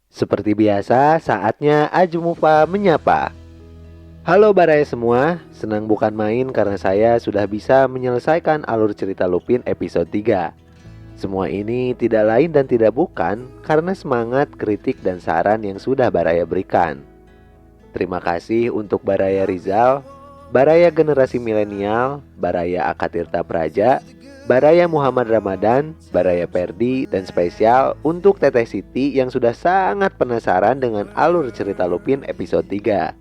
Seperti biasa, saatnya Ajumupa menyapa. Halo Baraya semua, senang bukan main karena saya sudah bisa menyelesaikan alur cerita Lupin episode 3. Semua ini tidak lain dan tidak bukan karena semangat, kritik, dan saran yang sudah Baraya berikan. Terima kasih untuk Baraya Rizal, Baraya Generasi Milenial, Baraya Akatirta Praja, Baraya Muhammad Ramadan, Baraya Perdi, dan spesial untuk Teteh Siti yang sudah sangat penasaran dengan alur cerita Lupin episode 3.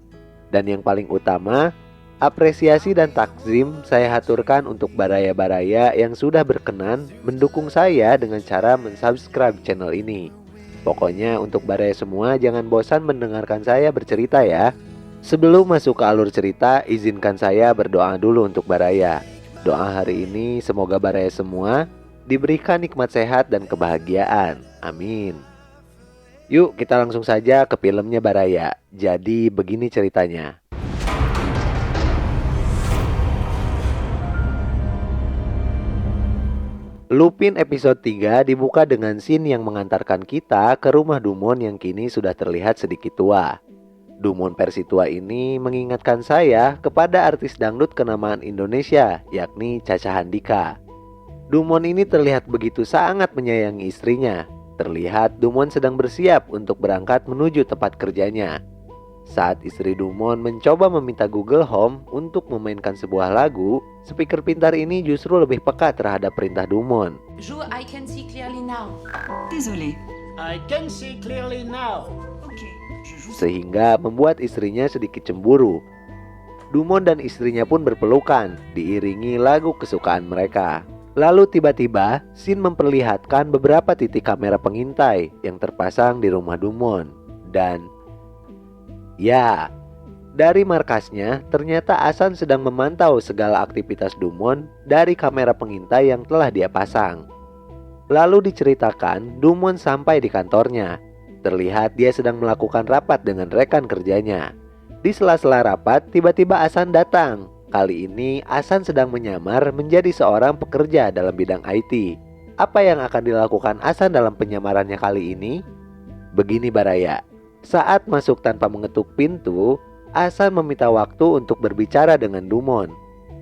Dan yang paling utama, apresiasi dan takzim saya haturkan untuk baraya-baraya yang sudah berkenan mendukung saya dengan cara mensubscribe channel ini. Pokoknya untuk baraya semua jangan bosan mendengarkan saya bercerita ya. Sebelum masuk ke alur cerita, izinkan saya berdoa dulu untuk baraya. Doa hari ini semoga baraya semua diberikan nikmat sehat dan kebahagiaan. Amin. Yuk kita langsung saja ke filmnya Baraya. Jadi begini ceritanya. Lupin episode 3 dibuka dengan scene yang mengantarkan kita ke rumah Dumon yang kini sudah terlihat sedikit tua. Dumon versi tua ini mengingatkan saya kepada artis dangdut kenamaan Indonesia, yakni Caca Handika. Dumon ini terlihat begitu sangat menyayangi istrinya. Terlihat Dumon sedang bersiap untuk berangkat menuju tempat kerjanya. Saat istri Dumon mencoba meminta Google Home untuk memainkan sebuah lagu, speaker pintar ini justru lebih peka terhadap perintah Dumon. Jo, I can see clearly now. Désolé. I can see clearly now. Ok, je joue. Sehingga membuat istrinya sedikit cemburu. Dumon dan istrinya pun berpelukan, diiringi lagu kesukaan mereka. Lalu tiba-tiba, scene memperlihatkan beberapa titik kamera pengintai yang terpasang di rumah Dumon. Dan ya, dari markasnya ternyata Asan sedang memantau segala aktivitas Dumon dari kamera pengintai yang telah dia pasang. Lalu diceritakan Dumon sampai di kantornya. Terlihat dia sedang melakukan rapat dengan rekan kerjanya. Di sela-sela rapat, tiba-tiba Asan datang. Kali ini Asan sedang menyamar menjadi seorang pekerja dalam bidang IT. Apa yang akan dilakukan Asan dalam penyamarannya kali ini? Begini Baraya, saat masuk tanpa mengetuk pintu, Asan meminta waktu untuk berbicara dengan Dumon.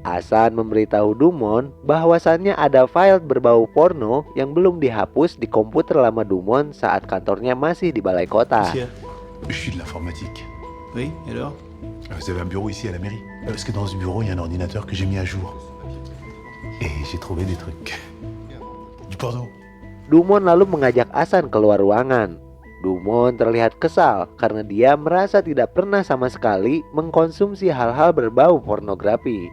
Asan memberitahu Dumon bahwasannya ada file berbau porno yang belum dihapus di komputer lama Dumon saat kantornya masih di balai kota. Monsieur, je suis de l'informatique. Oui, et alors? Vous avez un bureau ici à la mairie? Parce que dans ce bureau, il y a un ordinateur que j'ai mis à jour. Et j'ai trouvé des trucs. Du porno. Dumon lalu mengajak Asan keluar ruangan. Dumon terlihat kesal karena dia merasa tidak pernah sama sekali mengkonsumsi hal-hal berbau pornografi.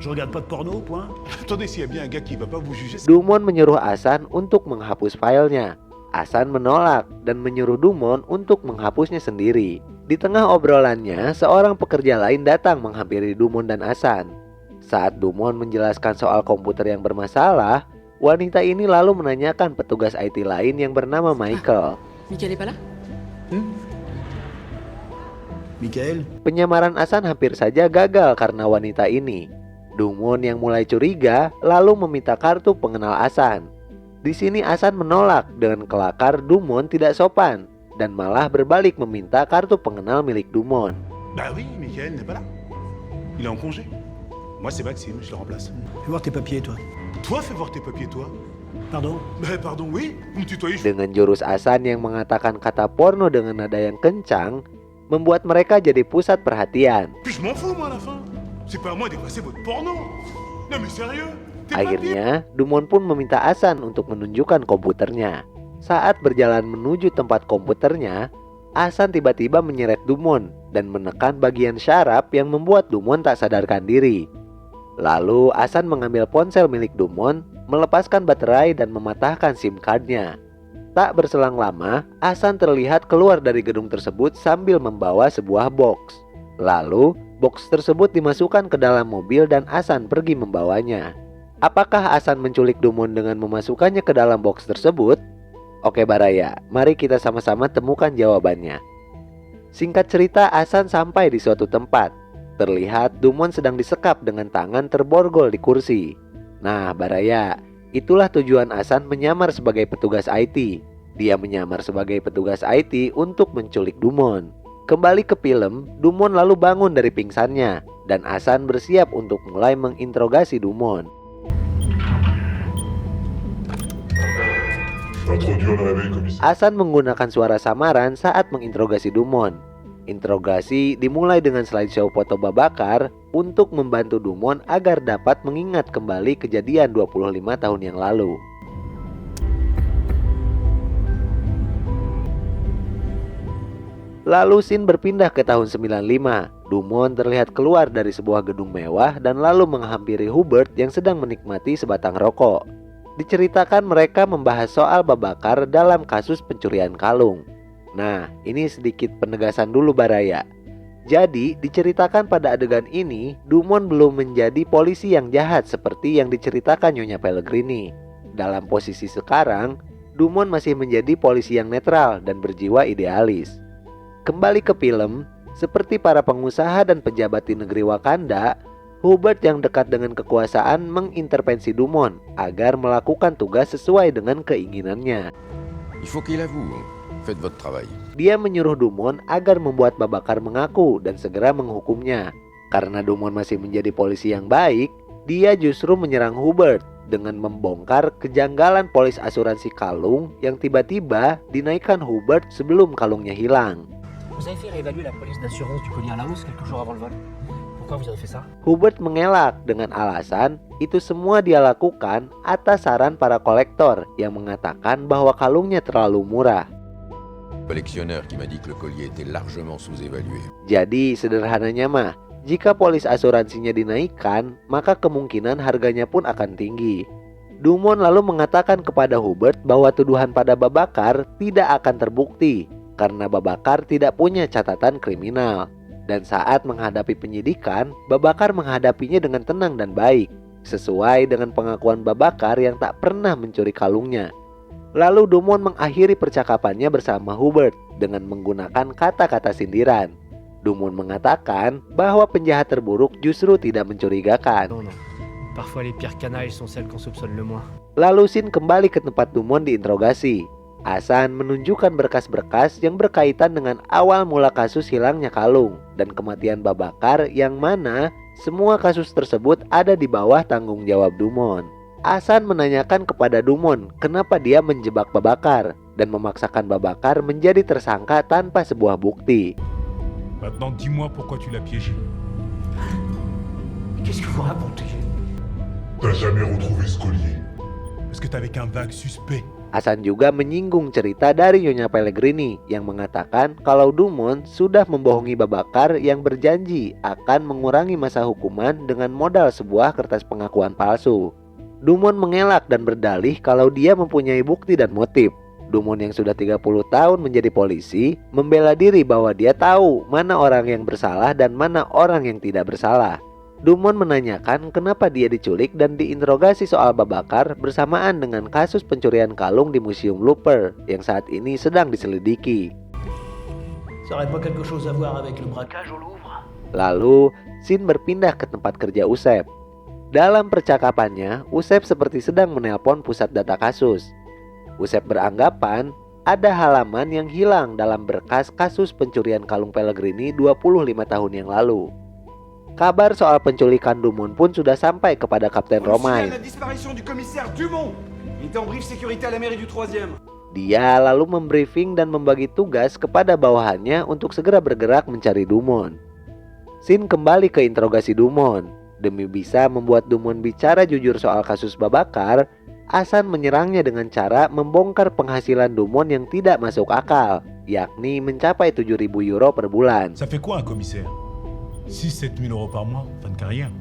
Je regarde pas de porno, point. Attendez, s'il y a bien un gars qui va pas vous juger, Dumon menyuruh Asan untuk menghapus filenya. Asan menolak dan menyuruh Dumon untuk menghapusnya sendiri. Di tengah obrolannya, seorang pekerja lain datang menghampiri Dumon dan Asan. Saat Dumon menjelaskan soal komputer yang bermasalah, wanita ini lalu menanyakan petugas IT lain yang bernama Michael. Michael est pas là? Michael? Penyamaran Asan hampir saja gagal karena wanita ini. Dumon yang mulai curiga lalu meminta kartu pengenal Asan. Di sini Asan menolak dengan kelakar Dumon tidak sopan dan malah berbalik meminta kartu pengenal milik Dumon. Bah oui, Michael n'est pas là. Il est en congé. Moi, c'est Maxime, je le remplace. Fais voir tes papiers, toi. Toi, fais voir tes papiers, toi. Pardon? Bah pardon, oui, vous me tutoyez. Dengan jurus Asan yang mengatakan kata porno dengan nada yang kencang, membuat mereka jadi pusat perhatian. Puis je m'en fous, moi, à la fin. C'est pas à moi d'effacer votre porno. Non mais sérieux? Tes papiers? Akhirnya, Dumon pun meminta Asan untuk menunjukkan komputernya. Saat berjalan menuju tempat komputernya, Asan tiba-tiba menyeret Dumon dan menekan bagian syaraf yang membuat Dumon tak sadarkan diri. Lalu Asan mengambil ponsel milik Dumon, melepaskan baterai dan mematahkan SIM cardnya. Tak berselang lama, Asan terlihat keluar dari gedung tersebut sambil membawa sebuah box. Lalu, box tersebut dimasukkan ke dalam mobil dan Asan pergi membawanya. Apakah Asan menculik Dumon dengan memasukkannya ke dalam box tersebut? Oke Baraya, mari kita sama-sama temukan jawabannya. Singkat cerita, Asan sampai di suatu tempat. Terlihat Dumon sedang disekap dengan tangan terborgol di kursi. Nah Baraya, itulah tujuan Asan menyamar sebagai petugas IT. Dia menyamar sebagai petugas IT untuk menculik Dumont. Kembali ke film, Dumont lalu bangun dari pingsannya dan Hasan bersiap untuk mulai menginterogasi Dumont. Hasan menggunakan suara samaran saat menginterogasi Dumont. Interogasi dimulai dengan slideshow foto Babakar untuk membantu Dumont agar dapat mengingat kembali kejadian 25 tahun yang lalu. Lalu scene berpindah ke tahun 95. Dumont terlihat keluar dari sebuah gedung mewah dan lalu menghampiri Hubert yang sedang menikmati sebatang rokok. Diceritakan mereka membahas soal Babakar dalam kasus pencurian kalung. Nah, ini sedikit penegasan dulu Baraya. Jadi, diceritakan pada adegan ini, Dumont belum menjadi polisi yang jahat seperti yang diceritakan Nyonya Pellegrini. Dalam posisi sekarang, Dumont masih menjadi polisi yang netral dan berjiwa idealis. Kembali ke film, seperti para pengusaha dan pejabat di negeri Wakanda, Hubert yang dekat dengan kekuasaan mengintervensi Dumont agar melakukan tugas sesuai dengan keinginannya. Il faut qu'il avoue. Faites votre travail. Dia menyuruh Dumont agar membuat Babakar mengaku dan segera menghukumnya. Karena Dumont masih menjadi polisi yang baik, dia justru menyerang Hubert dengan membongkar kejanggalan polis asuransi kalung yang tiba-tiba dinaikkan Hubert sebelum kalungnya hilang. Vous avez fait réévaluer la police d'assurance du collier à la hausse quelques jours avant le vol. Pourquoi vous avez fait ça? Hubert mengelak dengan alasan itu semua dia lakukan atas saran para kolektor yang mengatakan bahwa kalungnya terlalu murah. Collectionneur qui m'a dit que le collier était largement sous-évalué. Jadi sederhananya mah, jika polis asuransinya dinaikkan, maka kemungkinan harganya pun akan tinggi. Dumont lalu mengatakan kepada Hubert bahwa tuduhan pada Babakar tidak akan terbukti karena Babakar tidak punya catatan kriminal. Dan saat menghadapi penyidikan, Babakar menghadapinya dengan tenang dan baik, sesuai dengan pengakuan Babakar yang tak pernah mencuri kalungnya. Lalu Dumont mengakhiri percakapannya bersama Hubert dengan menggunakan kata-kata sindiran. Dumont mengatakan bahwa penjahat terburuk justru tidak mencurigakan. Non. Parfois les pires canailles sont celles qu'on soupçonne le moins. Lalu Sin kembali ke tempat Dumont diinterogasi. Hasan menunjukkan berkas-berkas yang berkaitan dengan awal mula kasus hilangnya kalung dan kematian Babakar, yang mana semua kasus tersebut ada di bawah tanggung jawab Dumont. Hasan menanyakan kepada Dumont kenapa dia menjebak Babakar dan memaksakan Babakar menjadi tersangka tanpa sebuah bukti. Maintenant, dis-moi pourquoi tu l'as piégé. Qu'est-ce que vous racontez? T'as jamais retrouvé ce collier? Parce que t'avais qu'un vague suspect. Hasan juga menyinggung cerita dari Nyonya Pellegrini yang mengatakan kalau Dumont sudah membohongi Babakar yang berjanji akan mengurangi masa hukuman dengan modal sebuah kertas pengakuan palsu. Dumont mengelak dan berdalih kalau dia mempunyai bukti dan motif. Dumont yang sudah 30 tahun menjadi polisi membela diri bahwa dia tahu mana orang yang bersalah dan mana orang yang tidak bersalah. Dumont menanyakan kenapa dia diculik dan diinterogasi soal Babakar bersamaan dengan kasus pencurian kalung di Museum Louvre yang saat ini sedang diselidiki. Ça aurait pas quelque chose à voir avec le braquage au Louvre? Lalu, Sin berpindah ke tempat kerja Usep. Dalam percakapannya, Usep seperti sedang menelpon pusat data kasus. Usep beranggapan ada halaman yang hilang dalam berkas kasus pencurian kalung Pellegrini 25 tahun yang lalu. Kabar soal penculikan Dumont pun sudah sampai kepada Kapten Romain. Dia lalu membriefing dan membagi tugas kepada bawahannya untuk segera bergerak mencari Dumont. Sin kembali ke interogasi Dumont. Demi bisa membuat Dumont bicara jujur soal kasus Babakar, Hasan menyerangnya dengan cara membongkar penghasilan Dumont yang tidak masuk akal, yakni mencapai 7.000 euro per bulan. Ça fait quoi un commissaire? 6-7 000 euros par mois, fin de carrière.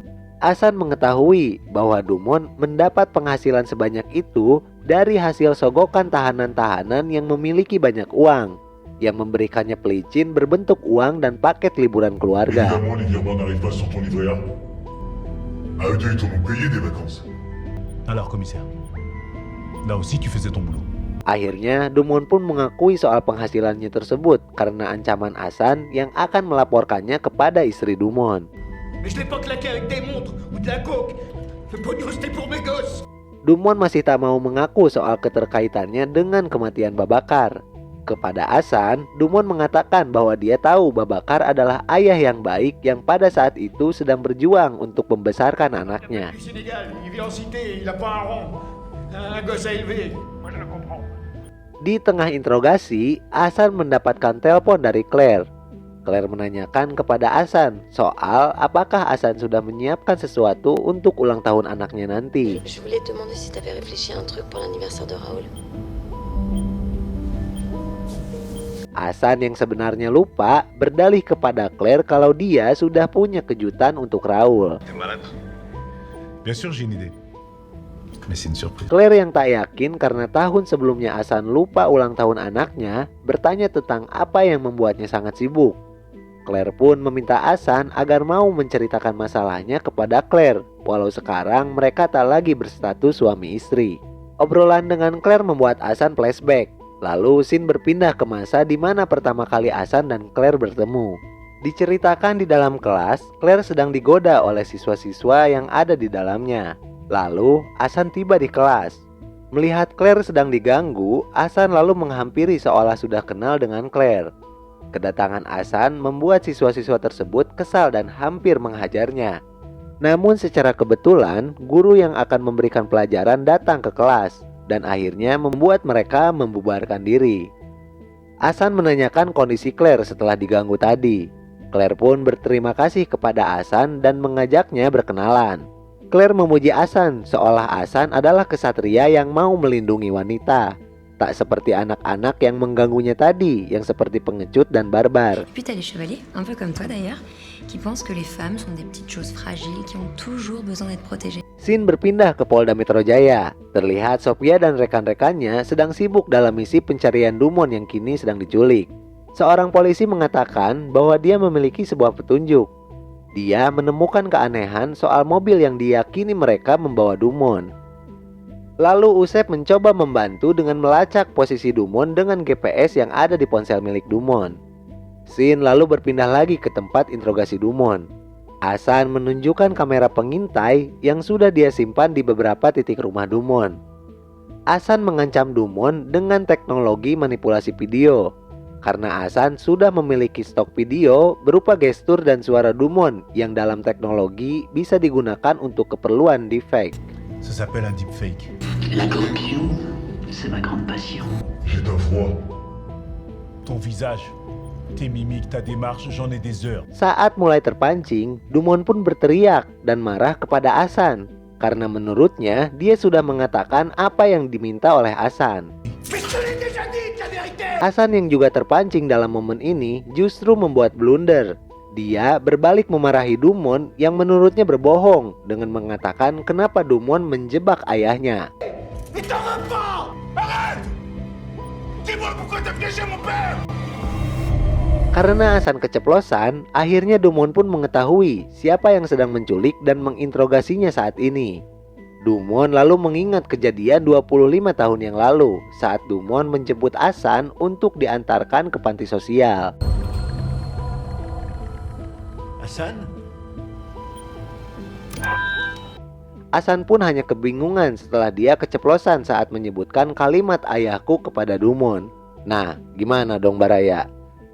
Hasan mengetahui bahwa Dumont mendapat penghasilan sebanyak itu dari hasil sogokan tahanan-tahanan yang memiliki banyak uang, yang memberikannya pelicin berbentuk uang dan paket liburan keluarga. Évidemment, les virements n'arrivent pas sur ton livret A. À eux deux, ils t'en ont payé des vacances. Alors, commissaire, là aussi tu faisais ton boulot. Akhirnya Dumont pun mengakui soal penghasilannya tersebut karena ancaman Hasan yang akan melaporkannya kepada istri Dumont. Mais je l'ai pas claqué avec des montres ou de la coke. Le pognon c'était pour mes gosses. Dumon masih tak mau mengaku soal keterkaitannya dengan kematian Babakar. Kepada Hasan, Dumon mengatakan bahwa dia tahu Babakar adalah ayah yang baik yang pada saat itu sedang berjuang untuk membesarkan anaknya. Di tengah interogasi, Hasan mendapatkan telepon dari Claire. Claire menanyakan kepada Hasan soal apakah Hasan sudah menyiapkan sesuatu untuk ulang tahun anaknya nanti. Je voulais te demander si tu avais réfléchi à un truc pour l'anniversaire de Raoul. Hasan yang sebenarnya lupa berdalih kepada Claire kalau dia sudah punya kejutan untuk Raoul. Bien sûr, j'ai une idée. Mais c'est une surprise. Claire yang tak yakin karena tahun sebelumnya Hasan lupa ulang tahun anaknya, bertanya tentang apa yang membuatnya sangat sibuk. Claire pun meminta Hasan agar mau menceritakan masalahnya kepada Claire, walau sekarang mereka tak lagi berstatus suami istri. Obrolan dengan Claire membuat Hasan flashback. Lalu scene berpindah ke masa di mana pertama kali Hasan dan Claire bertemu. Diceritakan di dalam kelas, Claire sedang digoda oleh siswa-siswa yang ada di dalamnya. Lalu Hasan tiba di kelas. Melihat Claire sedang diganggu, Hasan lalu menghampiri seolah sudah kenal dengan Claire. Kedatangan Hasan membuat siswa-siswa tersebut kesal dan hampir menghajarnya. Namun secara kebetulan, guru yang akan memberikan pelajaran datang ke kelas dan akhirnya membuat mereka membubarkan diri. Hasan menanyakan kondisi Claire setelah diganggu tadi. Claire pun berterima kasih kepada Hasan dan mengajaknya berkenalan. Claire memuji Hasan seolah Hasan adalah kesatria yang mau melindungi wanita. Tak seperti anak-anak yang mengganggunya tadi, yang seperti pengecut dan barbar. Puis t'as les chevaliers, un peu comme toi d'ailleurs, qui pensent que les femmes sont des petites choses fragiles qui ont toujours besoin d'être protégées. Scene berpindah ke Polda Metro Jaya. Terlihat Sophia dan rekan-rekannya sedang sibuk dalam misi pencarian Dumon yang kini sedang diculik. Seorang polisi mengatakan bahwa dia memiliki sebuah petunjuk. Dia menemukan keanehan soal mobil yang diyakini mereka membawa Dumon. Lalu Usep mencoba membantu dengan melacak posisi Dumon dengan GPS yang ada di ponsel milik Dumon. Scene lalu berpindah lagi ke tempat interogasi Dumon. Hasan menunjukkan kamera pengintai yang sudah dia simpan di beberapa titik rumah Dumon. Hasan mengancam Dumon dengan teknologi manipulasi video. Karena Hasan sudah memiliki stok video berupa gestur dan suara Dumon yang dalam teknologi bisa digunakan untuk keperluan deepfake. Ça s'appelle un deepfake. La corruption, c'est ma grande passion. J'ai un froid. Ton visage, tes mimiques, ta démarche, j'en ai des heures. Saat mulai terpancing, Dumon pun berteriak dan marah kepada Hasan karena menurutnya dia sudah mengatakan apa yang diminta oleh Hasan. Hasan yang juga terpancing dalam momen ini justru membuat blunder. Dia berbalik memarahi Dumon yang menurutnya berbohong dengan mengatakan kenapa Dumon menjebak ayahnya. Karena Hasan keceplosan, akhirnya Dumon pun mengetahui siapa yang sedang menculik dan menginterogasinya saat ini. Dumon lalu mengingat kejadian 25 tahun yang lalu saat Dumon menjemput Hasan untuk diantarkan ke panti sosial. Hasan? Hasan pun hanya kebingungan setelah dia keceplosan saat menyebutkan kalimat ayahku kepada Dumon. Nah, gimana dong Baraya?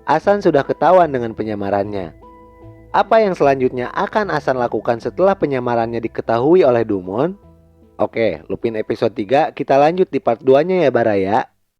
Hasan sudah ketahuan dengan penyamarannya. Apa yang selanjutnya akan Hasan lakukan setelah penyamarannya diketahui oleh Dumon? Oke, Lupin episode 3 kita lanjut di part 2-nya ya Baraya.